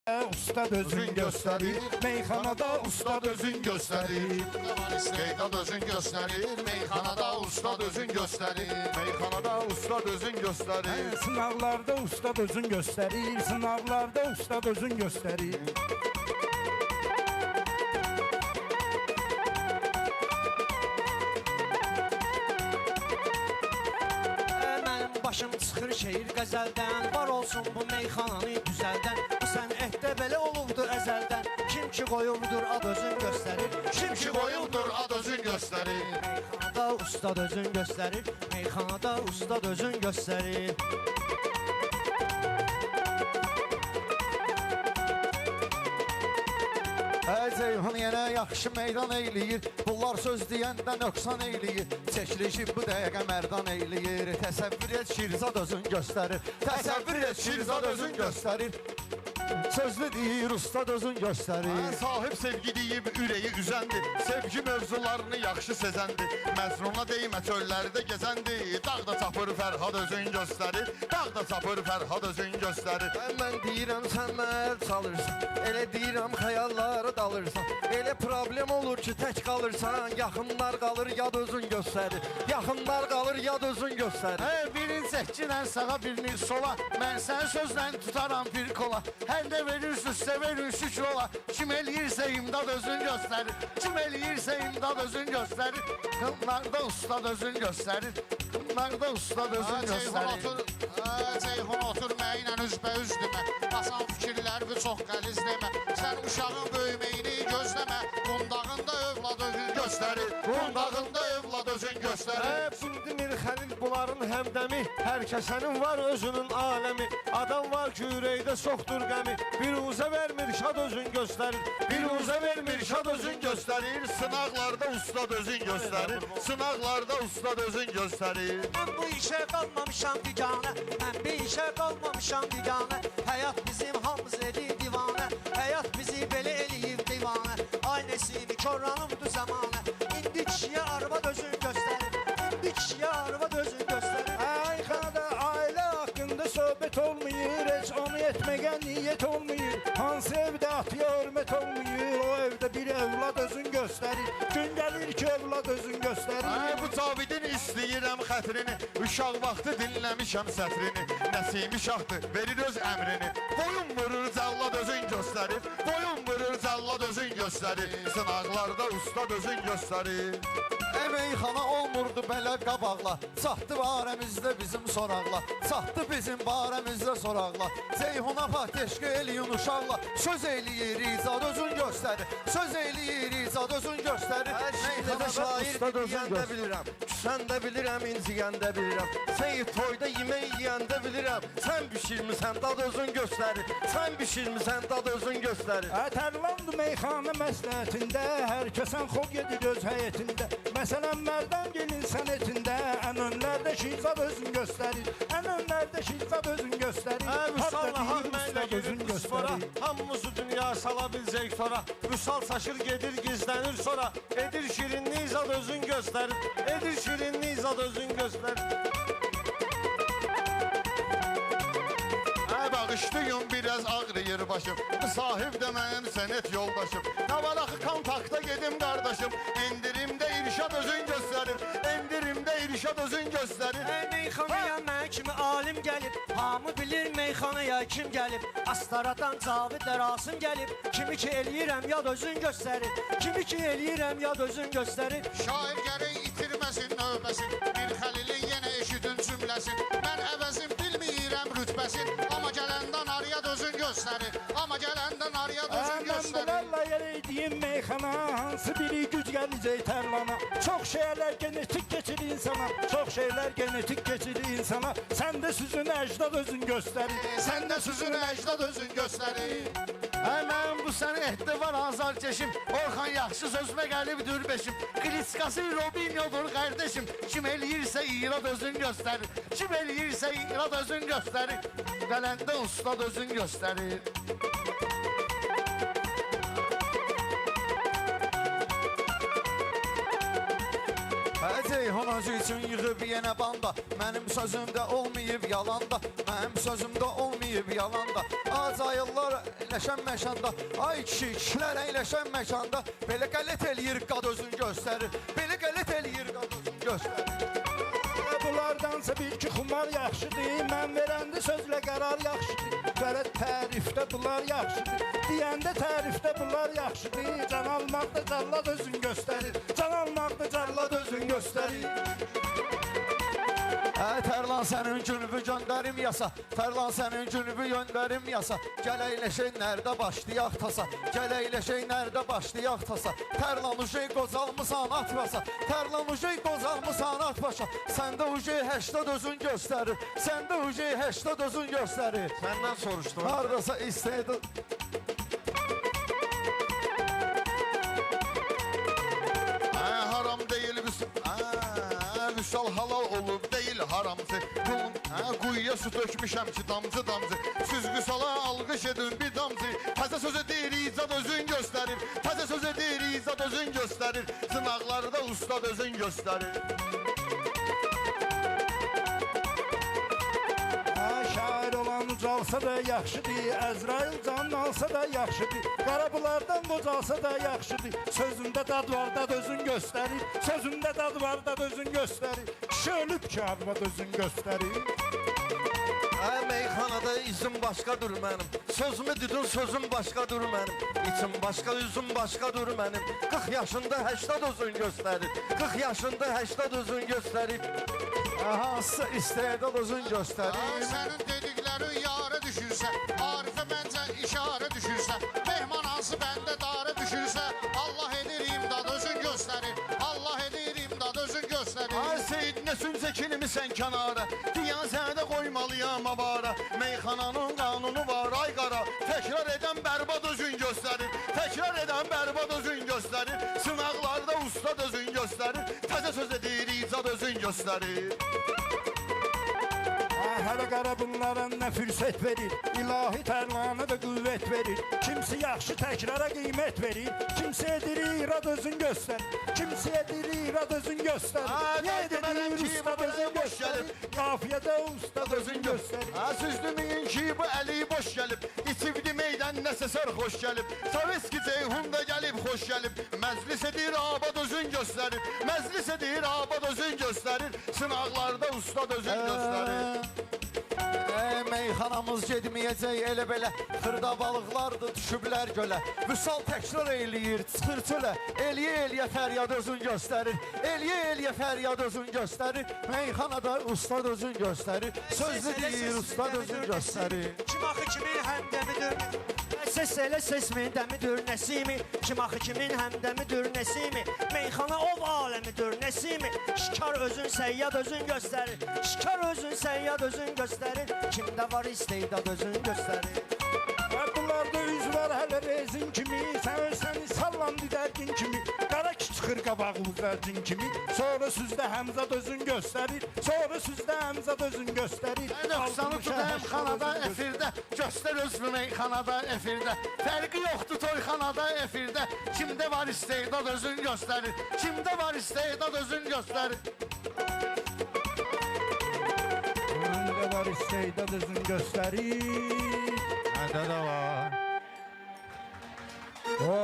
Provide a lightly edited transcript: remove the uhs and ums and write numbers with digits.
Usta özün gösterir, meyxanada usta özün gösterir. İstedad özün gösterir, meyxanada usta özün gösterir. Meyxanada usta özün gösterir. Sınavlarda usta özün gösterir, sınavlarda usta özün gösterir. Başım çıxır şehir qəzəldən, var olsun bu meyxananı düzəldən. Bu sənətdə belə olubdur əzəldən. Kim ki qoyubdur ad özün göstərir. Kim ki qoyubdur ad özün gösterir. Meyxanada ustad özün göstərir. Meyxanada ustad özün göstərir. Ceyhun yenə yaxşı meydan eyləyir. Bunlar söz deyəndə nöqsan eyləyir. Çəkilişi bu dəqiqə mərdan eyləyir. Təsəvvür et Şirzad özün göstərir. Təsəvvür et Şirzad özün göstərir. Sözlü deyir ustad özün göstərir. Sahib sevgi deyib ürəyi üzəndir. Sevgi mövzularını yaxşı sezəndir. Məzruna deymə çöllərdə gəzəndir. Dağda çapır Fərhad özün göstərir. Dağda çapır Fərhad özün göstərir. Mən deyirəm sən məhəl çalırsan. Elə deyirəm xəyallara dalırsan. Elə problem olur ki tək qalırsan. Yaxınlar qalır yad özün göstərir. Yaxınlar qalır yad özün göstərir. Birin çəkkinən sağa birini sola. Mən sən sözlə tutaram bir kola. Hər də verirsizsə verin şükür ola. Kim eləyirsə imdad özün göstərir. Kim eləyirsə imdad özün göstərir. Qınlarda ustad özün göstərir. Qınlarda ustad özün göstərir. Ceyhun otur mənlə üzbə-üz demə. Basan fikirlərimi çox qəliz demə. Sən uşağın böyüməyini gözləmə. Qundağında övlad özün göstərir. Qundağında övlad özün göstərir. Şimdi Mirxəlil bunların həmdəmi. Hər kəsənin var özünün aləmi. Adam var ki ürəkdə çoxdur qəmi. Bir uzə vermir şad özün göstərir. Bir uzə vermir şad özün göstərir. Sınaqlarda ustad özün göstərir. Sınaqlarda ustad özün göstərir. Mən bu işə qalmamışam diganə. Mən bir işə qalmamışam diganə. Həyat bizim hamımız edir divanə. Həyat bizi belə eləyib divanə. Aynəsini korlanıbdı zamanə. İndi kişiyə arvad özün göstərir. İndi kişiyə arvad özün göstərir. Meyxanada ailə haqqında söhbət olmayır, heç onu etməyə niyyət olmayır. Hansı evdə atıya hörmət olmayır, o evdə bir evlad özün göstərir. Gün gəlir ki evlad özün göstərir. Bu Cavidin istəyirəm xətrini. Uşaq vaxtı dinləmişəm sətrini. Nəsimi şahdır, verir öz əmrini. Boyun vurur cəllad özün göstərir. Boyun vurur cəllad özün göstərir. Sınaqlarda ustad özün göstərir. Meyxana olmurdu belə qabaqla. Çatdı barəmizdə bizim soraqla. Çatdı bizim barəmizdə soraqla. Ceyhuna pateşqə eləyin uşaqla. Söz eləyir icad özün göstərir. Söz eləyir icad özün göstərir. Meyxanada şair deyəndə bilirəm. Küsən də bilirəm, inciyən də bilirəm. Seyid toyda yemək yeyəndə bilirəm. Sən bişirmisən dad özün göstərir. Sən bişirmisən dad özün göstərir. Tərlandı meyxana məsləhətində, hər kəsən xod gedir öz həyətində. Məsələn, mərdan gelin sənətində, ən önlərdə Şirzad özün göstərir. Ən önlərdə Şirzad özün göstərir. Vüsal nahar mənlə özün gedir qusfora. Hamımızı dünya sala bilcək tora. Vüsal saçır gedir gizlənir sonra. Edir şirinliği zad özün göstərir. Edir şirinliği zad özün göstərir. Bağışlayın biraz ağrıyır başım. Sahib də mənim sənət yoldaşım. Navalaxı kontakta gedim qardaşım. Endirimdə irşad özün göstərir. Endirimdə irşad özün göstərir. Meyxanaya mən kimi alim gəlib. Hamı bilir meyxanaya kim gəlib. Astaradan Cavid Rasim gəlib. Kimi ki eləyirəm yad özün göstərir. Kimi ki eləyirəm yad özün göstərir. Şair gərək itirməsin növbəsin. Mirxəlilin yenə eşidin cümləsin. Mən əvəzim bilməyirəm rütbəsin. Amma gələndən ariyad özün göstərir. Amma gələndən ariyad özün Mən göstərir. bunlarla yerəydiyim meyxana, hansı biri güc gələcək tərlana. Çox şeylər genetik keçir insana. Çox şeylər genetik keçir insana. Sən də süzün əcdad özün göstərir. Sən də süzün əcdad özün göstərir. Mən bu sənətdə var azar keşim. Orxan yaxşı sözmə gəlib dürbeşim. Kliskası Robinyodur qardeşim. Kim eləyirsə irad özün göstərir. Kim eləyirsə irad özün göstərir. Qələndə ustad özün göstərir. Ceyhun özü üçün yığıb yenə banda. Mənim sözümdə olmayıb yalanda. Mənim sözümdə olmayıb yalanda. Acayıllar əyləşən məkanda. Ay kişi, kişilər əyləşən məkanda. Belə qələt eləyir qad özün göstərir. Belə qələt eləyir qad özün göstərir. Bunlardansa bil ki xumar yaxşıdır. Mən verəndə sözlə qərar yaxşıdır. Qələt tərifdə bunlar yaxşıdır. Deyəndə tərifdə bunlar yaxşıdır. Can almaqda cəllad özün göstərir. Can almaqda cəllad özün göstərir. Tərlan sənin günübü göndərim yasa. Tərlan sənin günübü göndərim yasa. Gəl əyləşək nərdə başlayaq tasa. Gəl əyləşək nərdə başlayaq tasa. Tərlan uşey qocalmısan at basa. Tərlan uşey qocalmısan at başa. Səndə uşey 80 özün göstərir. Səndə uşey 80 özün göstərir. Səndən soruşdum. Hardasa istəyir. Haram değil Vüsal halal olub değil haramsı. Quyuya su tökmüşəm ki damcı damcı. Siz Vüsala alqış edin bir damcı. Təzə sözü deyir icad özün göstərir. Təzə sözü deyir icad özün göstərir. Sınaqlarda ustad özün göstərir. Şair olan ucalsa da yaxşıdır. Əzrail canın alsa da yaxşıdır. Qarabulardan qocalsa da yaxşıdır. Sözündə dad var dad özün göstərir. Sözündə dad var dad özün göstərir. Kişi ölüb ki arvad özün göstərir. Meyxanada izim başqadır mənim. Sözümü dedin sözüm başqadır mənim. İçim başqa üzüm başqadır mənim. 40 yaşında 80 özün göstərir. 40 yaşında 80 özün göstərir. Hansısa istedad özün göstərir. Sənin dediklərin yara düşürsə, Arifə məncə işarə düşürsə, mehman hansı bəndə darə düşürsə, Allah edir imdad özün göstərir. Allah edir imdad özün göstərir. Ay Seyid nə sümsə kilimisən kənara. Diyan sənə qoymalıyam avara. Meyxananın qanunu var ay qara. Təkrar edən bərbad özün göstərir. Təkrar edən bərbad özün göstərir. Sınaqlarda ustad özün göstərir. Təzə söz edir icad özün göstərir. Hələ qara bunlara nə fürsət verir. İlahi tərlanə də qüvvət verir. Kimsi yaxşı təkrara qiymət verir. Kimsi edir irad özün göstərir. Kimsi edir irad özün göstərir. Nə edir ustad özün göstərir. Qafiyədə ustad özün göstərir. Siz deməyin ki bu əli boş gəlib. İçib deməkdən nəsə sərxoş gəlib. Saveski Ceyhun da gəlib xoş gəlib. Məclis edir abad özün göstərir. Məclis edir abad özün göstərir. Sınaqlarda ustad özün göstərir. Meyxanamız gedməyəcək elə belə. Xırda balıqlardır düşüblər gölə. Vüsal təkrar eləyir çıxır çölə. Eləyə fəryad özün göstərir. Eləyə fəryad özün göstərir. Meyxanada ustad özün göstərir. Söz deyir ustad özün göstərir. Kim axı kimin həmdəmidir? Ses elə sesmin dəmidir nəsimi. Kim axı kimin həmdəmidir nəsimi. Meyxana ov aləmidir nəsimi. Şikar özün səyyad özün göstərir. Şikar özün səyyad özün göstərir. Kimdə var istedad özün göstərir. Bunlarda üz var hələ rezin kimi. Sən ölsəni sallan didərgin kimi. Qara ki çıxır qabağımızda cin kimi. Sonra süzdə Həmzad özün göstərir. Sonra süzdə Həmzad özün göstərir. Nöqsanı tut əmxanada efirdə. Göstər özünü meyxanada efirdə. Fərqi yoxdur toyxanada efirdə. Kimdə var istedad özün göstərir. Kimdə var istedad özün göstərir. Kimdə var istedad özün göstərir. Məndə də var. O,